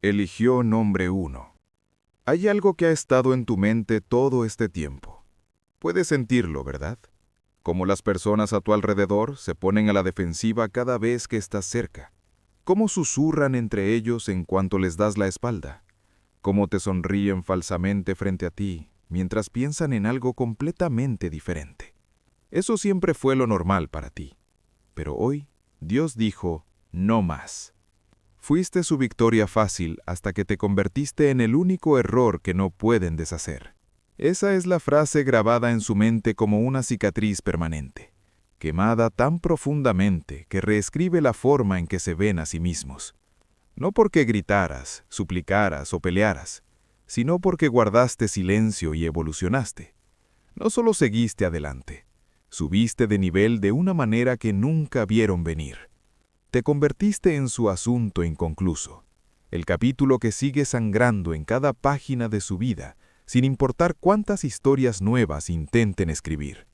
Eligió nombre 1. Hay algo que ha estado en tu mente todo este tiempo. Puedes sentirlo, ¿verdad? Cómo las personas a tu alrededor se ponen a la defensiva cada vez que estás cerca. Cómo susurran entre ellos en cuanto les das la espalda. Cómo te sonríen falsamente frente a ti, mientras piensan en algo completamente diferente. Eso siempre fue lo normal para ti. Pero hoy, Dios dijo, no más. Fuiste su victoria fácil hasta que te convertiste en el único error que no pueden deshacer. Esa es la frase grabada en su mente como una cicatriz permanente, quemada tan profundamente que reescribe la forma en que se ven a sí mismos. No porque gritaras, suplicaras o pelearas, sino porque guardaste silencio y evolucionaste. No solo seguiste adelante, subiste de nivel de una manera que nunca vieron venir. Te convertiste en su asunto inconcluso, el capítulo que sigue sangrando en cada página de su vida, sin importar cuántas historias nuevas intenten escribir.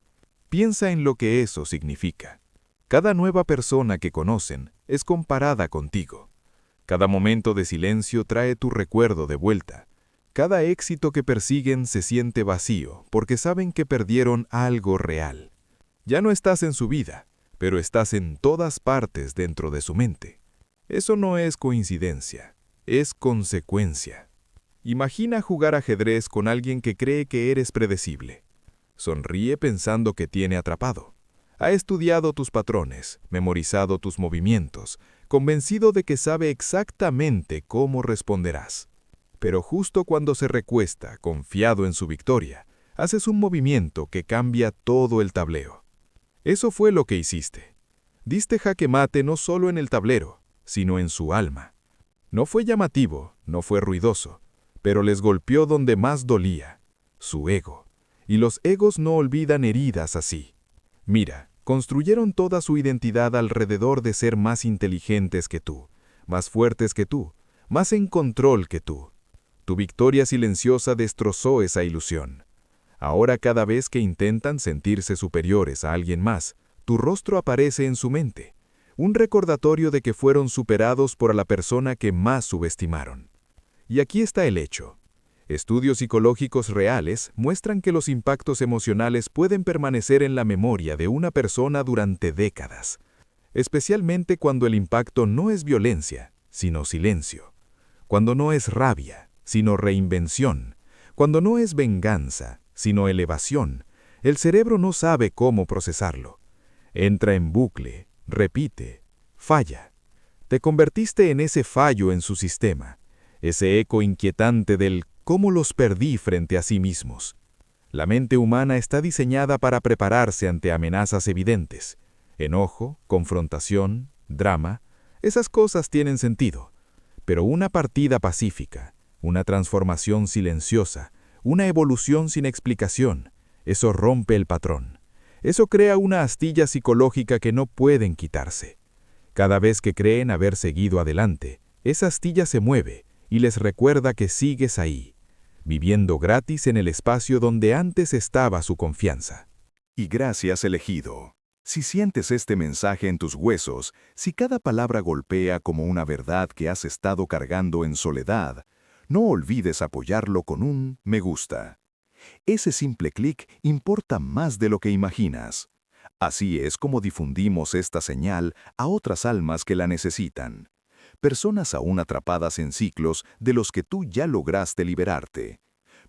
Piensa en lo que eso significa. Cada nueva persona que conocen es comparada contigo. Cada momento de silencio trae tu recuerdo de vuelta. Cada éxito que persiguen se siente vacío porque saben que perdieron algo real. Ya no estás en su vida, pero estás en todas partes dentro de su mente. Eso no es coincidencia, es consecuencia. Imagina jugar ajedrez con alguien que cree que eres predecible. Sonríe pensando que tiene atrapado. Ha estudiado tus patrones, memorizado tus movimientos, convencido de que sabe exactamente cómo responderás. Pero justo cuando se recuesta, confiado en su victoria, haces un movimiento que cambia todo el tablero. Eso fue lo que hiciste. Diste jaque mate no solo en el tablero, sino en su alma. No fue llamativo, no fue ruidoso, pero les golpeó donde más dolía, su ego. Y los egos no olvidan heridas así. Mira, construyeron toda su identidad alrededor de ser más inteligentes que tú, más fuertes que tú, más en control que tú. Tu victoria silenciosa destrozó esa ilusión. Ahora cada vez que intentan sentirse superiores a alguien más, tu rostro aparece en su mente, un recordatorio de que fueron superados por la persona que más subestimaron. Y aquí está el hecho. Estudios psicológicos reales muestran que los impactos emocionales pueden permanecer en la memoria de una persona durante décadas, especialmente cuando el impacto no es violencia, sino silencio, cuando no es rabia, sino reinvención, cuando no es venganza, sino elevación. El cerebro no sabe cómo procesarlo. Entra en bucle, repite, falla. Te convertiste en ese fallo en su sistema, ese eco inquietante del cómo los perdí frente a sí mismos. La mente humana está diseñada para prepararse ante amenazas evidentes. Enojo, confrontación, drama, esas cosas tienen sentido. Pero una partida pacífica, una transformación silenciosa, una evolución sin explicación, eso rompe el patrón. Eso crea una astilla psicológica que no pueden quitarse. Cada vez que creen haber seguido adelante, esa astilla se mueve y les recuerda que sigues ahí, viviendo gratis en el espacio donde antes estaba su confianza. Y gracias, elegido. Si sientes este mensaje en tus huesos, si cada palabra golpea como una verdad que has estado cargando en soledad, no olvides apoyarlo con un me gusta. Ese simple clic importa más de lo que imaginas. Así es como difundimos esta señal a otras almas que la necesitan. Personas aún atrapadas en ciclos de los que tú ya lograste liberarte.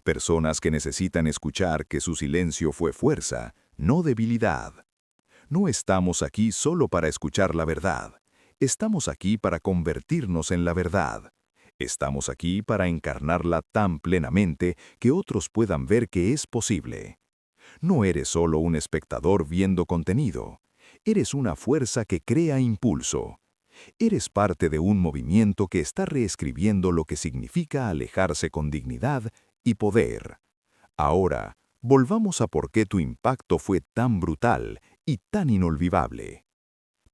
Personas que necesitan escuchar que su silencio fue fuerza, no debilidad. No estamos aquí solo para escuchar la verdad. Estamos aquí para convertirnos en la verdad. Estamos aquí para encarnarla tan plenamente que otros puedan ver que es posible. No eres solo un espectador viendo contenido. Eres una fuerza que crea impulso. Eres parte de un movimiento que está reescribiendo lo que significa alejarse con dignidad y poder. Ahora, volvamos a por qué tu impacto fue tan brutal y tan inolvidable.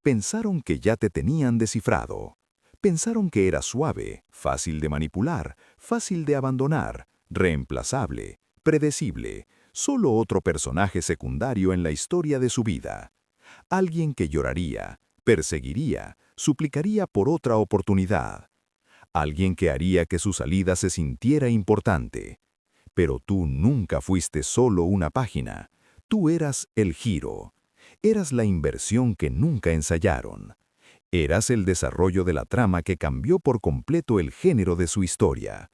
Pensaron que ya te tenían descifrado. Pensaron que era suave, fácil de manipular, fácil de abandonar, reemplazable, predecible, solo otro personaje secundario en la historia de su vida. Alguien que lloraría, perseguiría, suplicaría por otra oportunidad. alguien que haría que su salida se sintiera importante. Pero tú nunca fuiste solo una página. Tú eras el giro. Eras la inversión que nunca ensayaron. Eras el desarrollo de la trama que cambió por completo el género de su historia.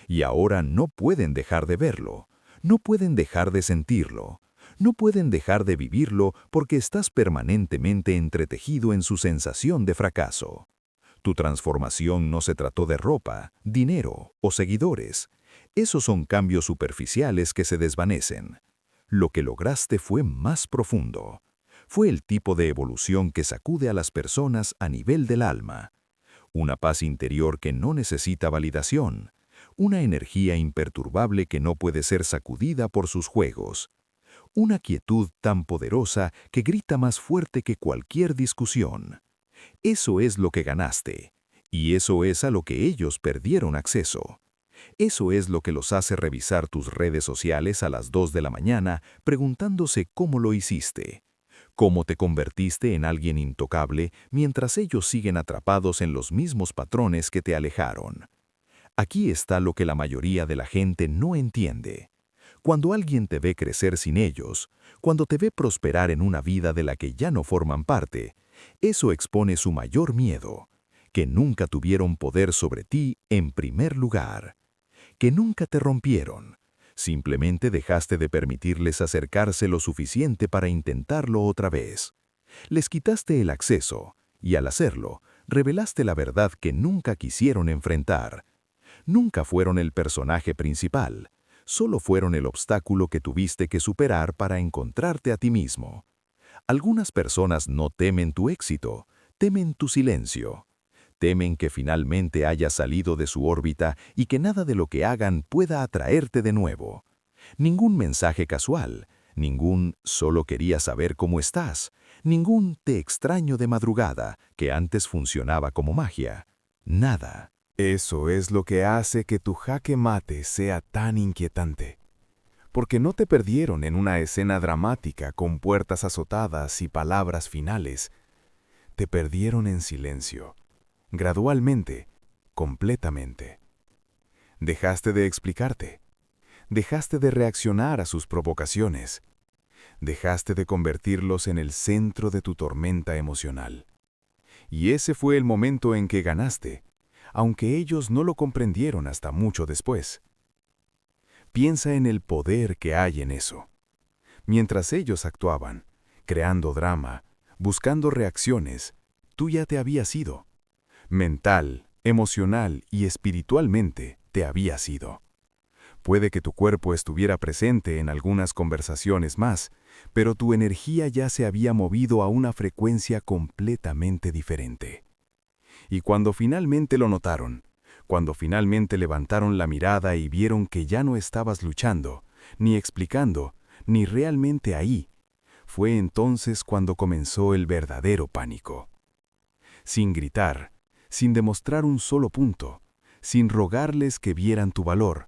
Y ahora no pueden dejar de verlo. No pueden dejar de sentirlo. No pueden dejar de vivirlo porque estás permanentemente entretejido en su sensación de fracaso. Tu transformación no se trató de ropa, dinero o seguidores. Esos son cambios superficiales que se desvanecen. Lo que lograste fue más profundo. Fue el tipo de evolución que sacude a las personas a nivel del alma. Una paz interior que no necesita validación. Una energía imperturbable que no puede ser sacudida por sus juegos. Una quietud tan poderosa que grita más fuerte que cualquier discusión. Eso es lo que ganaste. Y eso es a lo que ellos perdieron acceso. Eso es lo que los hace revisar tus redes sociales a las 2 de la mañana preguntándose cómo lo hiciste. Cómo te convertiste en alguien intocable mientras ellos siguen atrapados en los mismos patrones que te alejaron. Aquí está lo que la mayoría de la gente no entiende. Cuando alguien te ve crecer sin ellos, cuando te ve prosperar en una vida de la que ya no forman parte, eso expone su mayor miedo, que nunca tuvieron poder sobre ti en primer lugar, que nunca te rompieron. Simplemente dejaste de permitirles acercarse lo suficiente para intentarlo otra vez. Les quitaste el acceso, y al hacerlo, revelaste la verdad que nunca quisieron enfrentar. Nunca fueron el personaje principal, solo fueron el obstáculo que tuviste que superar para encontrarte a ti mismo. Algunas personas no temen tu éxito, temen tu silencio. Temen que finalmente hayas salido de su órbita y que nada de lo que hagan pueda atraerte de nuevo. Ningún mensaje casual, ningún «solo quería saber cómo estás», ningún «te extraño de madrugada», que antes funcionaba como magia. Nada. Eso es lo que hace que tu jaque mate sea tan inquietante. Porque no te perdieron en una escena dramática con puertas azotadas y palabras finales. Te perdieron en silencio. Gradualmente, completamente. Dejaste de explicarte. Dejaste de reaccionar a sus provocaciones. Dejaste de convertirlos en el centro de tu tormenta emocional. Y ese fue el momento en que ganaste, aunque ellos no lo comprendieron hasta mucho después. Piensa en el poder que hay en eso. Mientras ellos actuaban, creando drama, buscando reacciones, tú ya te habías ido. Mental, emocional y espiritualmente te habías ido. Puede que tu cuerpo estuviera presente en algunas conversaciones más, pero tu energía ya se había movido a una frecuencia completamente diferente. Y cuando finalmente lo notaron, cuando finalmente levantaron la mirada y vieron que ya no estabas luchando, ni explicando, ni realmente ahí, fue entonces cuando comenzó el verdadero pánico. Sin gritar, sin demostrar un solo punto, sin rogarles que vieran tu valor,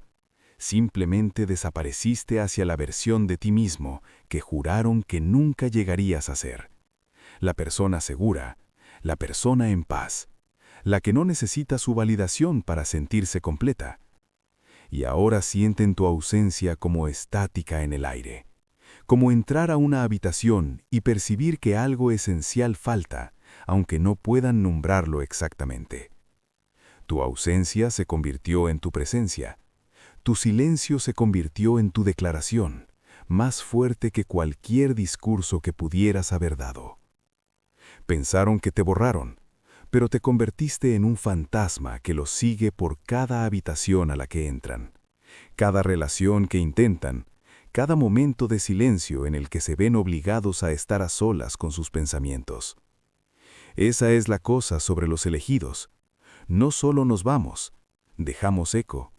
simplemente desapareciste hacia la versión de ti mismo que juraron que nunca llegarías a ser. La persona segura, la persona en paz, la que no necesita su validación para sentirse completa. Y ahora sienten tu ausencia como estática en el aire, como entrar a una habitación y percibir que algo esencial falta, aunque no puedan nombrarlo exactamente. Tu ausencia se convirtió en tu presencia. Tu silencio se convirtió en tu declaración, más fuerte que cualquier discurso que pudieras haber dado. Pensaron que te borraron, pero te convertiste en un fantasma que los sigue por cada habitación a la que entran, cada relación que intentan, cada momento de silencio en el que se ven obligados a estar a solas con sus pensamientos. Esa es la cosa sobre los elegidos. No solo nos vamos, dejamos eco.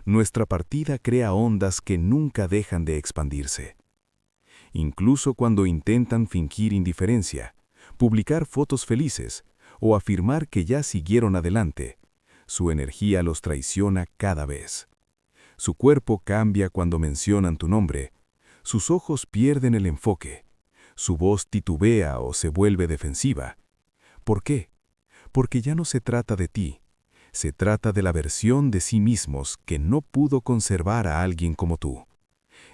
Nuestra partida crea ondas que nunca dejan de expandirse. Incluso cuando intentan fingir indiferencia, publicar fotos felices o afirmar que ya siguieron adelante, su energía los traiciona cada vez. Su cuerpo cambia cuando mencionan tu nombre, sus ojos pierden el enfoque, su voz titubea o se vuelve defensiva. ¿Por qué? Porque ya no se trata de ti, Se trata de la versión de sí mismos que no pudo conservar a alguien como tú.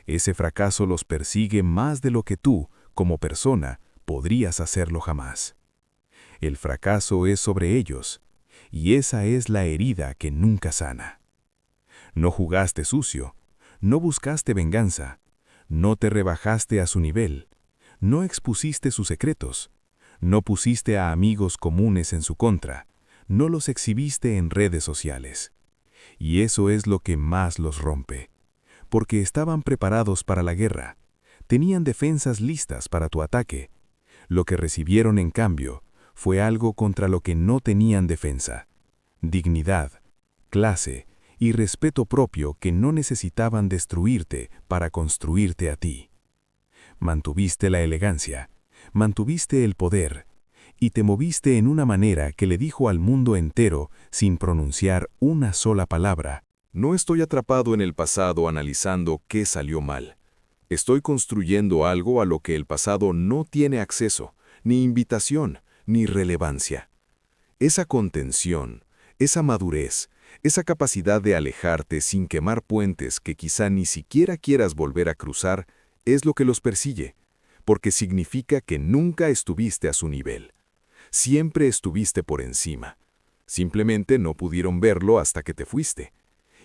Ese fracaso los persigue más de lo que tú, como persona, podrías hacerlo jamás. El fracaso es sobre ellos, y esa es la herida que nunca sana. No jugaste sucio, no buscaste venganza, no te rebajaste a su nivel, no expusiste sus secretos, no pusiste a amigos comunes en su contra, no los exhibiste en redes sociales. Y eso es lo que más los rompe, porque estaban preparados para la guerra, tenían defensas listas para tu ataque. Lo que recibieron en cambio fue algo contra lo que no tenían defensa: dignidad, clase y respeto propio que no necesitaban destruirte para construirte a ti. Mantuviste la elegancia, mantuviste el poder, y te moviste en una manera que le dijo al mundo entero, sin pronunciar una sola palabra: No estoy atrapado en el pasado analizando qué salió mal. Estoy construyendo algo a lo que el pasado no tiene acceso, ni invitación, ni relevancia. Esa contención, esa madurez, esa capacidad de alejarte sin quemar puentes que quizá ni siquiera quieras volver a cruzar, es lo que los persigue, porque significa que nunca estuviste a su nivel. Siempre estuviste por encima. Simplemente no pudieron verlo hasta que te fuiste.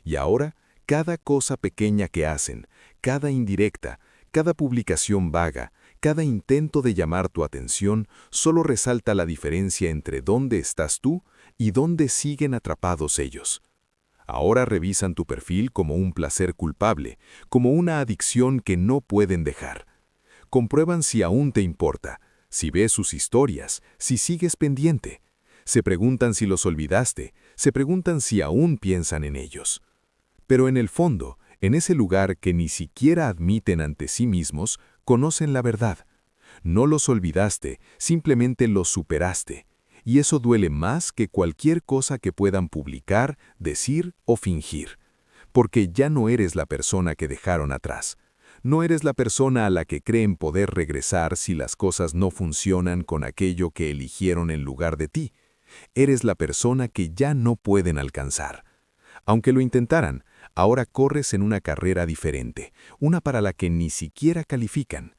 Y ahora, cada cosa pequeña que hacen, cada indirecta, cada publicación vaga, cada intento de llamar tu atención, solo resalta la diferencia entre dónde estás tú y dónde siguen atrapados ellos. Ahora revisan tu perfil como un placer culpable, como una adicción que no pueden dejar. Comprueban si aún te importa, si ves sus historias, si sigues pendiente. Se preguntan si los olvidaste, se preguntan si aún piensan en ellos. Pero en el fondo, en ese lugar que ni siquiera admiten ante sí mismos, conocen la verdad. No los olvidaste, simplemente los superaste. Y eso duele más que cualquier cosa que puedan publicar, decir o fingir. Porque ya no eres la persona que dejaron atrás. No eres la persona a la que creen poder regresar si las cosas no funcionan con aquello que eligieron en lugar de ti. Eres la persona que ya no pueden alcanzar. Aunque lo intentaran, ahora corres en una carrera diferente, una para la que ni siquiera califican.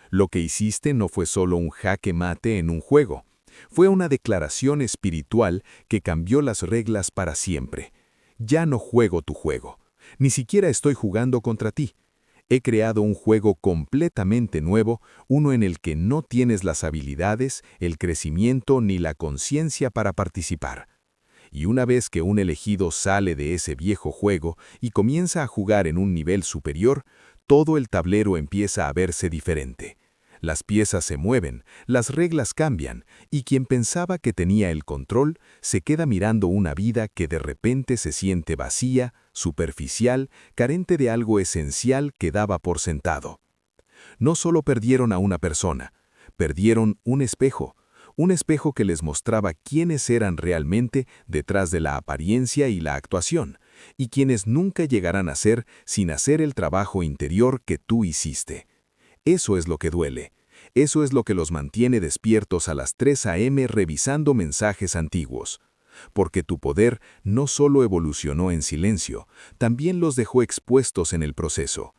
Lo que hiciste no fue solo un jaque mate en un juego. Fue una declaración espiritual que cambió las reglas para siempre. Ya no juego tu juego. Ni siquiera estoy jugando contra ti. He creado un juego completamente nuevo, uno en el que no tienes las habilidades, el crecimiento ni la conciencia para participar. Y una vez que un elegido sale de ese viejo juego y comienza a jugar en un nivel superior, todo el tablero empieza a verse diferente. Las piezas se mueven, las reglas cambian, y quien pensaba que tenía el control se queda mirando una vida que de repente se siente vacía, superficial, carente de algo esencial que daba por sentado. No solo perdieron a una persona, perdieron un espejo que les mostraba quiénes eran realmente detrás de la apariencia y la actuación, y quienes nunca llegarán a ser sin hacer el trabajo interior que tú hiciste. Eso es lo que duele. Eso es lo que los mantiene despiertos a las 3 a.m. revisando mensajes antiguos. Porque tu poder no solo evolucionó en silencio, también los dejó expuestos en el proceso.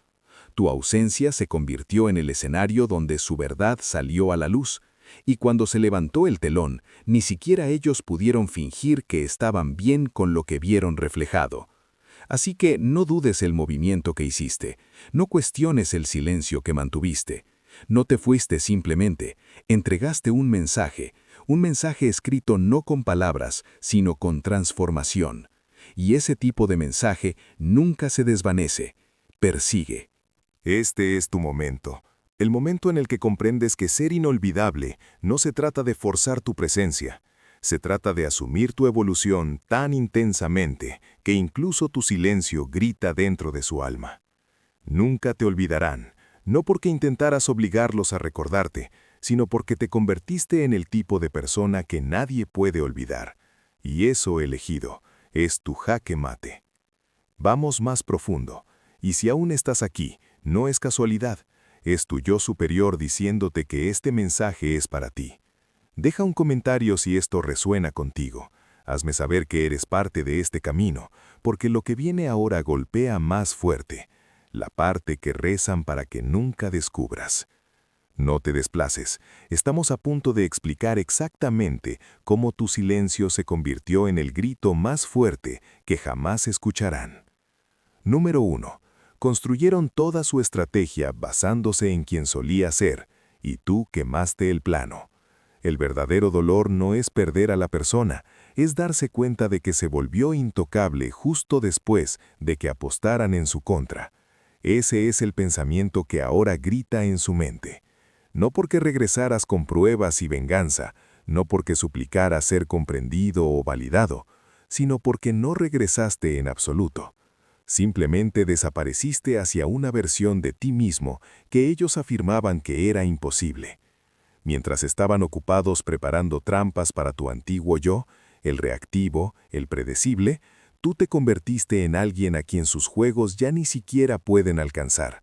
Tu ausencia se convirtió en el escenario donde su verdad salió a la luz, y cuando se levantó el telón, ni siquiera ellos pudieron fingir que estaban bien con lo que vieron reflejado. Así que no dudes el movimiento que hiciste, no cuestiones el silencio que mantuviste. No te fuiste simplemente, entregaste un mensaje escrito no con palabras, sino con transformación. Y ese tipo de mensaje nunca se desvanece, persigue. Este es tu momento, el momento en el que comprendes que ser inolvidable no se trata de forzar tu presencia. Se trata de asumir tu evolución tan intensamente que incluso tu silencio grita dentro de su alma. Nunca te olvidarán, no porque intentaras obligarlos a recordarte, sino porque te convertiste en el tipo de persona que nadie puede olvidar. Y eso, elegido, es tu jaque mate. Vamos más profundo, y si aún estás aquí, no es casualidad, es tu yo superior diciéndote que este mensaje es para ti. Deja un comentario si esto resuena contigo. Hazme saber que eres parte de este camino, porque lo que viene ahora golpea más fuerte, la parte que rezan para que nunca descubras. No te desplaces, estamos a punto de explicar exactamente cómo tu silencio se convirtió en el grito más fuerte que jamás escucharán. Número 1. Construyeron toda su estrategia basándose en quien solía ser, y tú quemaste el plano. El verdadero dolor no es perder a la persona, es darse cuenta de que se volvió intocable justo después de que apostaran en su contra. Ese es el pensamiento que ahora grita en su mente. No porque regresaras con pruebas y venganza, no porque suplicaras ser comprendido o validado, sino porque no regresaste en absoluto. Simplemente desapareciste hacia una versión de ti mismo que ellos afirmaban que era imposible. Mientras estaban ocupados preparando trampas para tu antiguo yo, el reactivo, el predecible, tú te convertiste en alguien a quien sus juegos ya ni siquiera pueden alcanzar.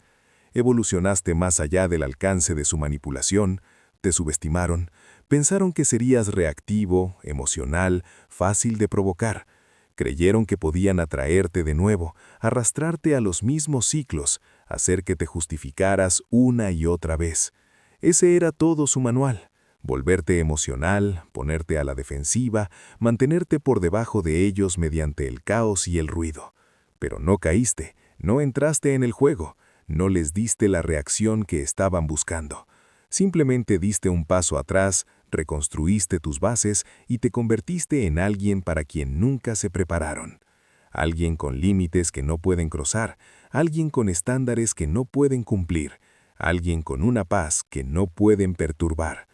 Evolucionaste más allá del alcance de su manipulación, te subestimaron, pensaron que serías reactivo, emocional, fácil de provocar. Creyeron que podían atraerte de nuevo, arrastrarte a los mismos ciclos, hacer que te justificaras una y otra vez. Ese era todo su manual. Volverte emocional, ponerte a la defensiva, mantenerte por debajo de ellos mediante el caos y el ruido. Pero no caíste, no entraste en el juego, no les diste la reacción que estaban buscando. Simplemente diste un paso atrás, reconstruiste tus bases y te convertiste en alguien para quien nunca se prepararon. Alguien con límites que no pueden cruzar, alguien con estándares que no pueden cumplir, alguien con una paz que no pueden perturbar.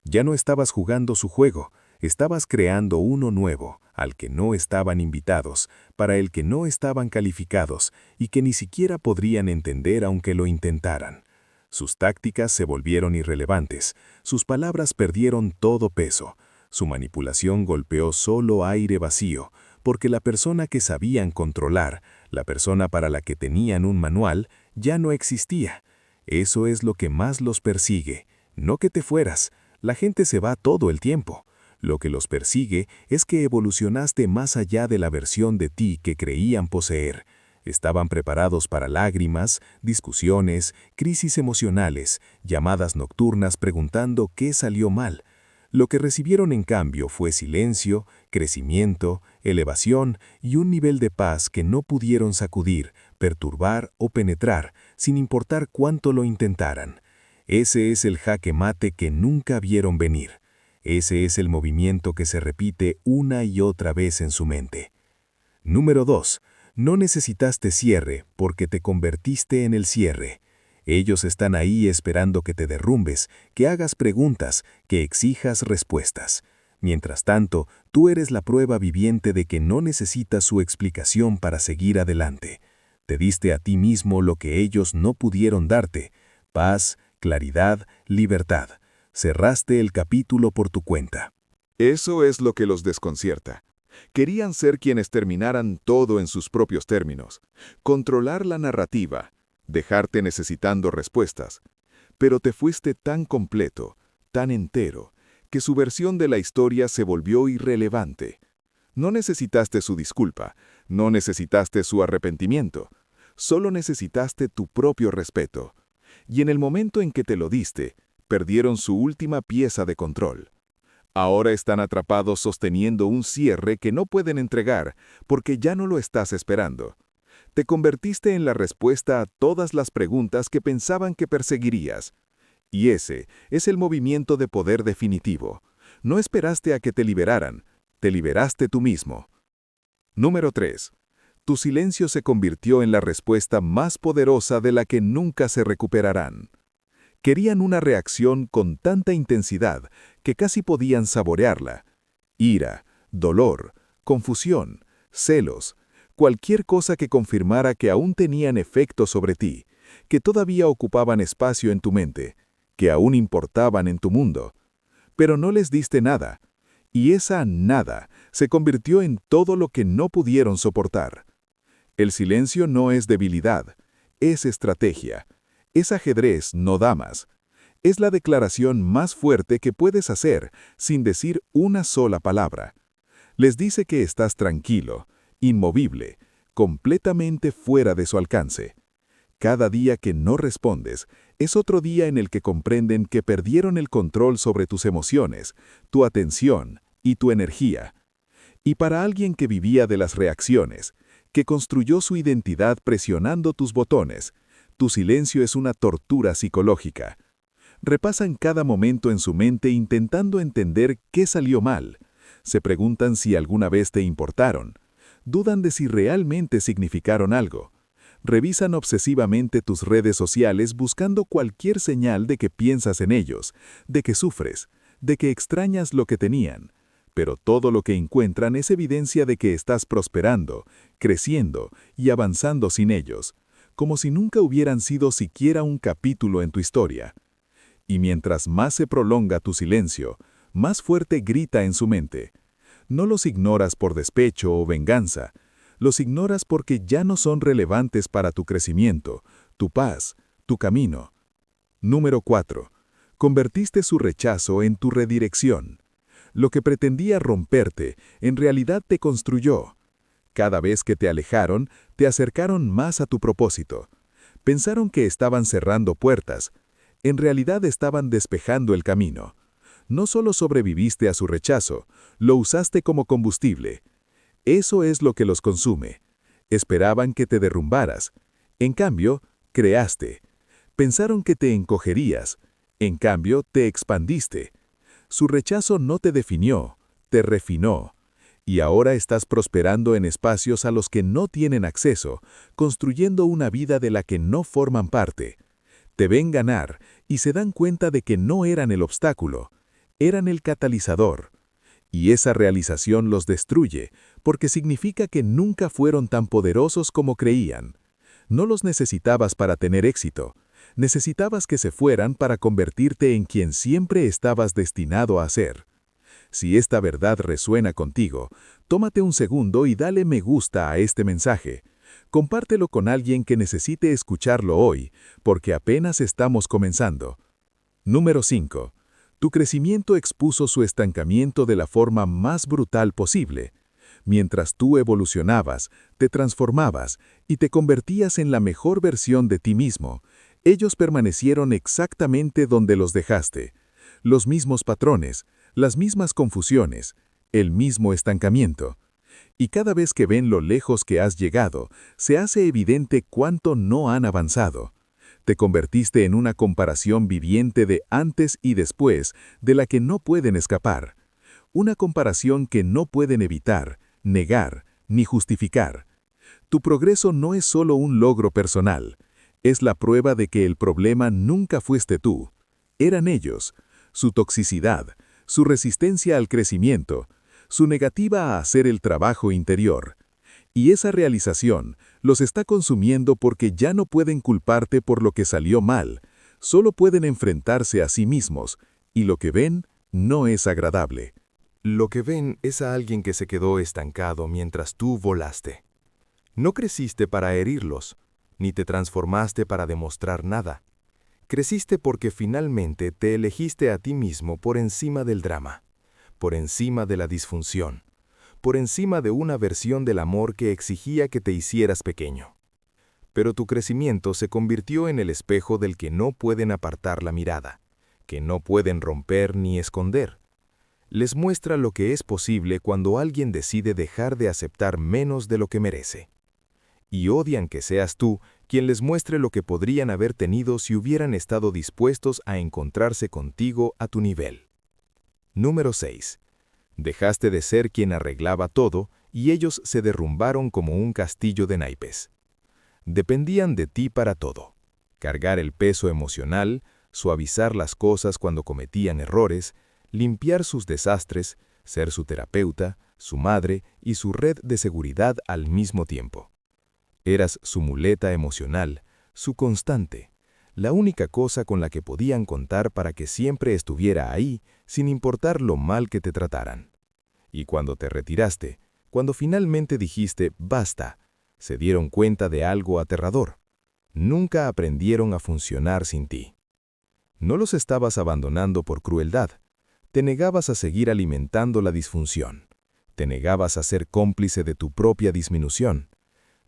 Ya no estabas jugando su juego, estabas creando uno nuevo, al que no estaban invitados, para el que no estaban calificados y que ni siquiera podrían entender aunque lo intentaran. Sus tácticas se volvieron irrelevantes, sus palabras perdieron todo peso, su manipulación golpeó solo aire vacío, porque la persona que sabían controlar, la persona para la que tenían un manual, ya no existía. Eso es lo que más los persigue, no que te fueras, la gente se va todo el tiempo. Lo que los persigue es que evolucionaste más allá de la versión de ti que creían poseer. Estaban preparados para lágrimas, discusiones, crisis emocionales, llamadas nocturnas preguntando qué salió mal. Lo que recibieron en cambio fue silencio, crecimiento, elevación y un nivel de paz que no pudieron sacudir, perturbar o penetrar, sin importar cuánto lo intentaran. Ese es el jaque mate que nunca vieron venir. Ese es el movimiento que se repite una y otra vez en su mente. Número 2. No necesitaste cierre porque te convertiste en el cierre. Ellos están ahí esperando que te derrumbes, que hagas preguntas, que exijas respuestas. Mientras tanto, tú eres la prueba viviente de que no necesitas su explicación para seguir adelante. Te diste a ti mismo lo que ellos no pudieron darte: paz, claridad, libertad. Cerraste el capítulo por tu cuenta. Eso es lo que los desconcierta. Querían ser quienes terminaran todo en sus propios términos, controlar la narrativa, dejarte necesitando respuestas. Pero te fuiste tan completo, tan entero, que su versión de la historia se volvió irrelevante. No necesitaste su disculpa, no necesitaste su arrepentimiento, solo necesitaste tu propio respeto. Y en el momento en que te lo diste, perdieron su última pieza de control. Ahora están atrapados sosteniendo un cierre que no pueden entregar porque ya no lo estás esperando. Te convertiste en la respuesta a todas las preguntas que pensaban que perseguirías. Y ese es el movimiento de poder definitivo. No esperaste a que te liberaran, te liberaste tú mismo. Número 3. Tu silencio se convirtió en la respuesta más poderosa de la que nunca se recuperarán. Querían una reacción con tanta intensidad que casi podían saborearla. Ira, dolor, confusión, celos, cualquier cosa que confirmara que aún tenían efecto sobre ti, que todavía ocupaban espacio en tu mente, que aún importaban en tu mundo. Pero no les diste nada, y esa nada se convirtió en todo lo que no pudieron soportar. El silencio no es debilidad, es estrategia. Es ajedrez, no damas. Es la declaración más fuerte que puedes hacer sin decir una sola palabra. Les dice que estás tranquilo, inmovible, completamente fuera de su alcance. Cada día que no respondes es otro día en el que comprenden que perdieron el control sobre tus emociones, tu atención y tu energía. Y para alguien que vivía de las reacciones, que construyó su identidad presionando tus botones, tu silencio es una tortura psicológica. Repasan cada momento en su mente intentando entender qué salió mal. Se preguntan si alguna vez te importaron. Dudan de si realmente significaron algo. Revisan obsesivamente tus redes sociales buscando cualquier señal de que piensas en ellos, de que sufres, de que extrañas lo que tenían. Pero todo lo que encuentran es evidencia de que estás prosperando, creciendo y avanzando sin ellos, como si nunca hubieran sido siquiera un capítulo en tu historia. Y mientras más se prolonga tu silencio, más fuerte grita en su mente. No los ignoras por despecho o venganza, los ignoras porque ya no son relevantes para tu crecimiento, tu paz, tu camino. Número 4. Convertiste su rechazo en tu redirección. Lo que pretendía romperte, en realidad te construyó. Cada vez que te alejaron, te acercaron más a tu propósito. Pensaron que estaban cerrando puertas. En realidad estaban despejando el camino. No solo sobreviviste a su rechazo, lo usaste como combustible. Eso es lo que los consume. Esperaban que te derrumbaras. En cambio, creaste. Pensaron que te encogerías. En cambio, te expandiste. Su rechazo no te definió, te refinó. Y ahora estás prosperando en espacios a los que no tienen acceso, construyendo una vida de la que no forman parte. Te ven ganar y se dan cuenta de que no eran el obstáculo, eran el catalizador. Y esa realización los destruye, porque significa que nunca fueron tan poderosos como creían. No los necesitabas para tener éxito. Necesitabas que se fueran para convertirte en quien siempre estabas destinado a ser. Si esta verdad resuena contigo, tómate un segundo y dale me gusta a este mensaje. Compártelo con alguien que necesite escucharlo hoy, porque apenas estamos comenzando. Número 5. Tu crecimiento expuso su estancamiento de la forma más brutal posible. Mientras tú evolucionabas, te transformabas y te convertías en la mejor versión de ti mismo, ellos permanecieron exactamente donde los dejaste. Los mismos patrones, las mismas confusiones, el mismo estancamiento. Y cada vez que ven lo lejos que has llegado, se hace evidente cuánto no han avanzado. Te convertiste en una comparación viviente de antes y después, de la que no pueden escapar. Una comparación que no pueden evitar, negar, ni justificar. Tu progreso no es solo un logro personal. Es la prueba de que el problema nunca fuiste tú. Eran ellos, su toxicidad, su resistencia al crecimiento, su negativa a hacer el trabajo interior. Y esa realización los está consumiendo porque ya no pueden culparte por lo que salió mal, solo pueden enfrentarse a sí mismos, y lo que ven no es agradable. Lo que ven es a alguien que se quedó estancado mientras tú volaste. No creciste para herirlos, ni te transformaste para demostrar nada. Creciste porque finalmente te elegiste a ti mismo por encima del drama, por encima de la disfunción, por encima de una versión del amor que exigía que te hicieras pequeño. Pero tu crecimiento se convirtió en el espejo del que no pueden apartar la mirada, que no pueden romper ni esconder. Les muestra lo que es posible cuando alguien decide dejar de aceptar menos de lo que merece. Y odian que seas tú quien les muestre lo que podrían haber tenido si hubieran estado dispuestos a encontrarse contigo a tu nivel. Número 6. Dejaste de ser quien arreglaba todo y ellos se derrumbaron como un castillo de naipes. Dependían de ti para todo. Cargar el peso emocional, suavizar las cosas cuando cometían errores, limpiar sus desastres, ser su terapeuta, su madre y su red de seguridad al mismo tiempo. Eras su muleta emocional, su constante, la única cosa con la que podían contar para que siempre estuviera ahí, sin importar lo mal que te trataran. Y cuando te retiraste, cuando finalmente dijiste «basta», se dieron cuenta de algo aterrador. Nunca aprendieron a funcionar sin ti. No los estabas abandonando por crueldad. Te negabas a seguir alimentando la disfunción. Te negabas a ser cómplice de tu propia disminución.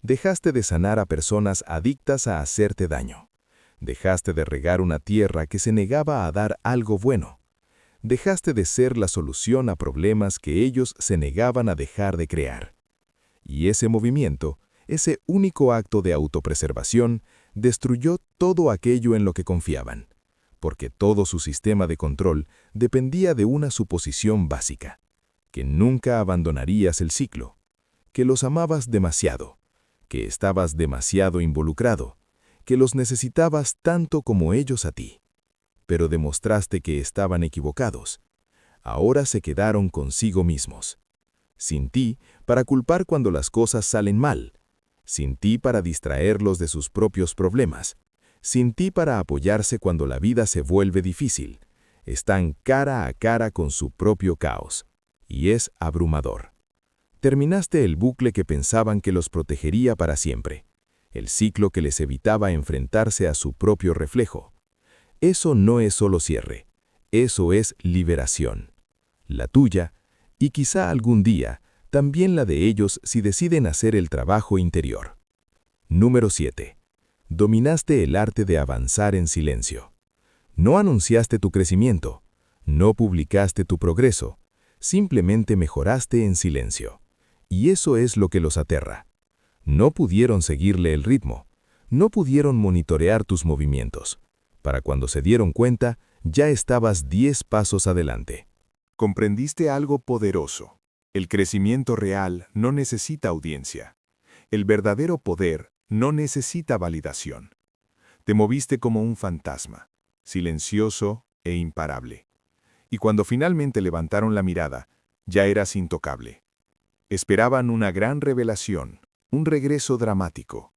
Dejaste de sanar a personas adictas a hacerte daño. Dejaste de regar una tierra que se negaba a dar algo bueno. Dejaste de ser la solución a problemas que ellos se negaban a dejar de crear. Y ese movimiento, ese único acto de autopreservación, destruyó todo aquello en lo que confiaban, porque todo su sistema de control dependía de una suposición básica, que nunca abandonarías el ciclo, que los amabas demasiado, que estabas demasiado involucrado, que los necesitabas tanto como ellos a ti. Pero demostraste que estaban equivocados. Ahora se quedaron consigo mismos. Sin ti para culpar cuando las cosas salen mal. Sin ti para distraerlos de sus propios problemas. Sin ti para apoyarse cuando la vida se vuelve difícil. Están cara a cara con su propio caos. Y es abrumador. Terminaste el bucle que pensaban que los protegería para siempre. El ciclo que les evitaba enfrentarse a su propio reflejo. Eso no es solo cierre, eso es liberación. La tuya, y quizá algún día, también la de ellos si deciden hacer el trabajo interior. Número 7. Dominaste el arte de avanzar en silencio. No anunciaste tu crecimiento, no publicaste tu progreso, simplemente mejoraste en silencio. Y eso es lo que los aterra. No pudieron seguirle el ritmo, no pudieron monitorear tus movimientos. Para cuando se dieron cuenta, ya estabas 10 pasos adelante. Comprendiste algo poderoso. El crecimiento real no necesita audiencia. El verdadero poder no necesita validación. Te moviste como un fantasma, silencioso e imparable. Y cuando finalmente levantaron la mirada, ya eras intocable. Esperaban una gran revelación, un regreso dramático.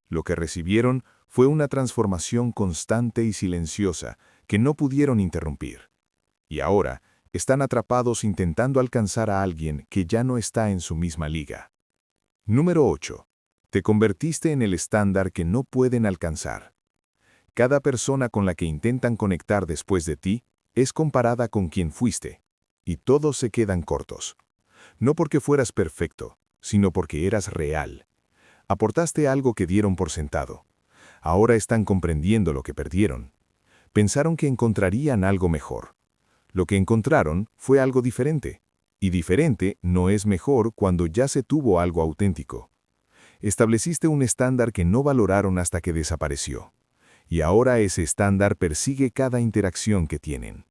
Lo que recibieron fue una transformación constante y silenciosa que no pudieron interrumpir. Y ahora están atrapados intentando alcanzar a alguien que ya no está en su misma liga. Número 8. Te convertiste en el estándar que no pueden alcanzar. Cada persona con la que intentan conectar después de ti es comparada con quien fuiste, y todos se quedan cortos. No porque fueras perfecto, sino porque eras real. Aportaste algo que dieron por sentado. Ahora están comprendiendo lo que perdieron. Pensaron que encontrarían algo mejor. Lo que encontraron fue algo diferente. Y diferente no es mejor cuando ya se tuvo algo auténtico. Estableciste un estándar que no valoraron hasta que desapareció. Y ahora ese estándar persigue cada interacción que tienen.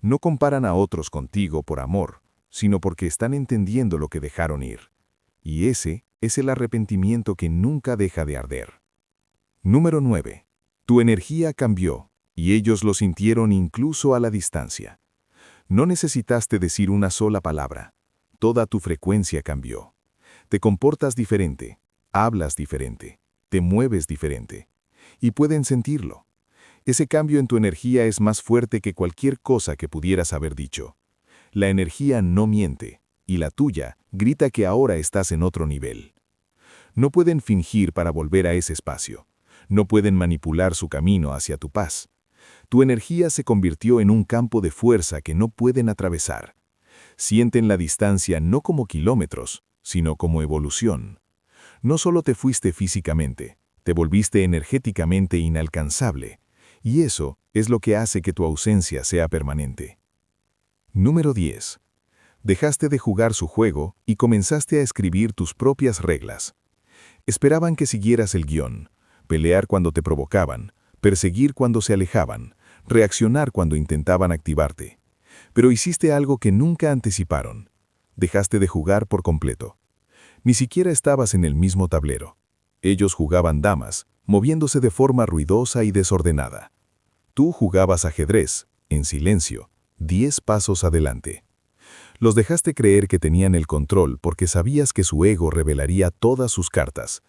No comparan a otros contigo por amor, sino porque están entendiendo lo que dejaron ir. Y ese es el arrepentimiento que nunca deja de arder. Número 9. Tu energía cambió, y ellos lo sintieron incluso a la distancia. No necesitaste decir una sola palabra. Toda tu frecuencia cambió. Te comportas diferente, hablas diferente, te mueves diferente. Y pueden sentirlo. Ese cambio en tu energía es más fuerte que cualquier cosa que pudieras haber dicho. La energía no miente, y la tuya grita que ahora estás en otro nivel. No pueden fingir para volver a ese espacio. No pueden manipular su camino hacia tu paz. Tu energía se convirtió en un campo de fuerza que no pueden atravesar. Sienten la distancia no como kilómetros, sino como evolución. No solo te fuiste físicamente, te volviste energéticamente inalcanzable, y eso es lo que hace que tu ausencia sea permanente. Número 10. Dejaste de jugar su juego y comenzaste a escribir tus propias reglas. Esperaban que siguieras el guión, pelear cuando te provocaban, perseguir cuando se alejaban, reaccionar cuando intentaban activarte. Pero hiciste algo que nunca anticiparon. Dejaste de jugar por completo. Ni siquiera estabas en el mismo tablero. Ellos jugaban damas, moviéndose de forma ruidosa y desordenada. Tú jugabas ajedrez, en silencio, 10 pasos adelante. Los dejaste creer que tenían el control porque sabías que su ego revelaría todas sus cartas.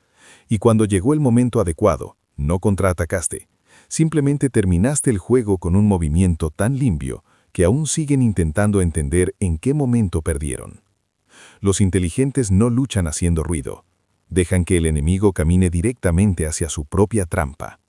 Y cuando llegó el momento adecuado, no contraatacaste. Simplemente terminaste el juego con un movimiento tan limpio que aún siguen intentando entender en qué momento perdieron. Los inteligentes no luchan haciendo ruido. Dejan que el enemigo camine directamente hacia su propia trampa.